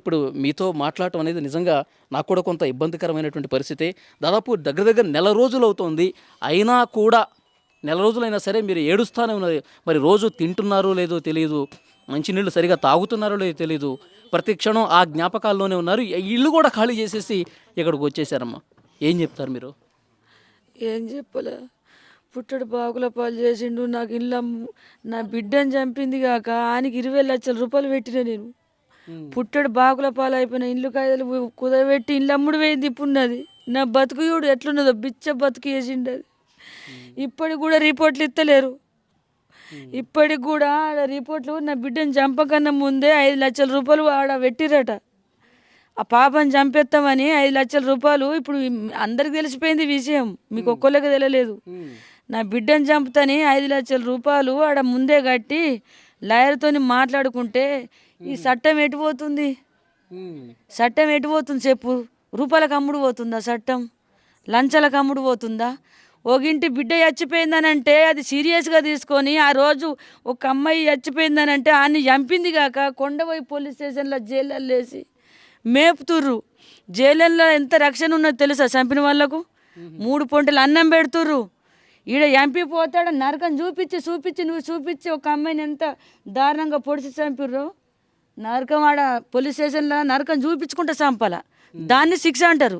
ఇప్పుడు మీతో మాట్లాడటం అనేది నిజంగా నాకు కూడా కొంత ఇబ్బందికరమైనటువంటి పరిస్థితే. దాదాపు దగ్గర దగ్గర నెల రోజులు అవుతోంది. అయినా కూడా నెల రోజులైనా సరే మీరు ఏడుస్తానే ఉన్నారు. మరి రోజు తింటున్నారో లేదో తెలీదు. మంచినీళ్ళు సరిగ్గా తాగుతున్నారో లేదో తెలీదు. ప్రతి క్షణం ఆ జ్ఞాపకాల్లోనే ఉన్నారు. ఇల్లు కూడా ఖాళీ చేసేసి ఇక్కడికొచ్చేసారమ్మా. ఏం చెప్తారు మీరు? ఏం చెప్పలే. పుట్టడు బాకుల పాలు చేసిండు, నాకు నా బిడ్డని చంపింది కాక ఆయనకి 20 లక్షల రూపాయలు పెట్టిన నేను. పుట్టడు బాకుల పాలు అయిపోయిన ఇల్లు కాయలు కుదబెట్టి ఇల్లు అమ్ముడు పోయింది. ఇప్పుడున్నది నా బతుకు చూడు ఎట్లున్నదో, బిచ్చ బతుకు వేసిండు అది. ఇప్పటికి కూడా రిపోర్ట్లు ఇస్తలేరు. ఇప్పటికి కూడా ఆడ రిపోర్ట్లు నా బిడ్డని చంపకన్నా ముందే 5 లక్షల రూపాయలు ఆడ పెట్టిరట. ఆ పాపని చంపేస్తామని 5 లక్షల రూపాయలు. ఇప్పుడు అందరికి తెలిసిపోయింది విషయం, మీకు ఒక్కళ్ళకి తెలియలేదు. నా బిడ్డని చంపుతాని 5 లక్షల రూపాయలు ఆడ ముందే కట్టి లాయర్తో మాట్లాడుకుంటే ఈ చట్టం ఎటు పోతుంది? చట్టం ఎటు పోతుంది చెప్పు? రూపాయలకు అమ్ముడు పోతుందా చట్టం? లంచాలకు అమ్ముడు పోతుందా? ఒగింటి బిడ్డ చచ్చిపోయిందని అంటే అది సీరియస్గా తీసుకొని ఆ రోజు ఒక అమ్మాయి చచ్చిపోయిందని అంటే ఆయన్ని చంపింది కాక కొండపోయి పోలీస్ స్టేషన్లో జైల్లో వేసి మేపుతుర్రు. జైళ్ళల్లో ఎంత రక్షణ ఉన్నదో తెలుసా? చంపిన వాళ్ళకు 3 పొంటలు అన్నం పెడుతుర్రు. ఈడ ఎంపీ పోతాడు నరకం చూపించి ఒక అమ్మాయిని ఎంత దారుణంగా పొడిచి చంపిర్రు. నరకం ఆడ పోలీస్ స్టేషన్లో నరకం చూపించుకుంటే చంపాల, దాన్ని శిక్ష అంటారు.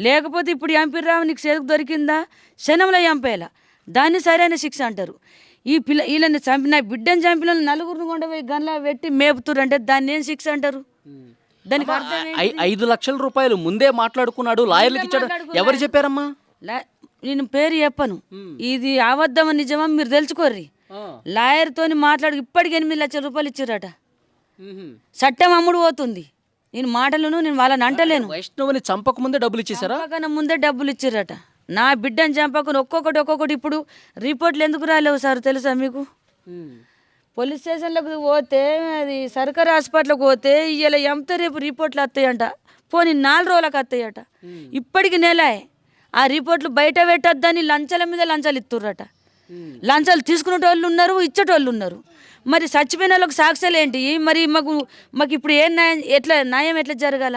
లేకపోతే ఇప్పుడు ఎంపీ రావు నీకు చేతికి దొరికిందా క్షణంలో చంపేయాల, దాన్ని సరైన శిక్ష అంటారు. వీళ్ళని చంపిన బిడ్డని చంపిన 4 కొండపోయి గన్లా పెట్టి మేపుతుర్రు అంటే దాన్ని ఏం శిక్ష అంటారు? దానికి అర్థం 5 లక్షల రూపాయలు ముందే మాట్లాడుకున్నాడు, లాయర్లకు ఇచ్చాడు. ఎవరు చెప్పారమ్మా? నేను పేరు చెప్పను, ఇది అబద్ధమా నిజమా మీరు తెలుసుకోర్రి. లాయర్తో మాట్లాడు ఇప్పటికి 8 లక్షల రూపాయలు ఇచ్చారట. చట్టం అమ్ముడు పోతుంది. నేను మాటలను నేను వాళ్ళని అంటలేను. వైష్ణవుని చంపక ముందే డబ్బులు ఇచ్చేసారా? చంపకన్నా ముందే డబ్బులు ఇచ్చారట. నా బిడ్డని చంపకుండా ఒక్కొక్కటి ఇప్పుడు రిపోర్ట్లు ఎందుకు రాలేవు సార్ తెలుసా మీకు? పోలీస్ స్టేషన్లకు పోతే అది సర్కారు హాస్పిటల్కి పోతే ఇవాళ ఎంత రేపు రిపోర్ట్లు వస్తాయంట. పోనీ 4 రోజులకు వస్తాయట. ఇప్పటికి నెలాయే. ఆ రిపోర్ట్లు బయట పెట్టొద్దని లంచాల మీద లంచాలు ఇస్తుర్రట. లంచాలు తీసుకునే వాళ్ళు ఉన్నారు, ఇచ్చేటోళ్ళు ఉన్నారు. మరి చచ్చిపోయిన వాళ్ళకి సాక్ష్యాలు ఏంటి? మరి మాకు ఇప్పుడు ఏం న్యాయం ఎట్లా జరగాల?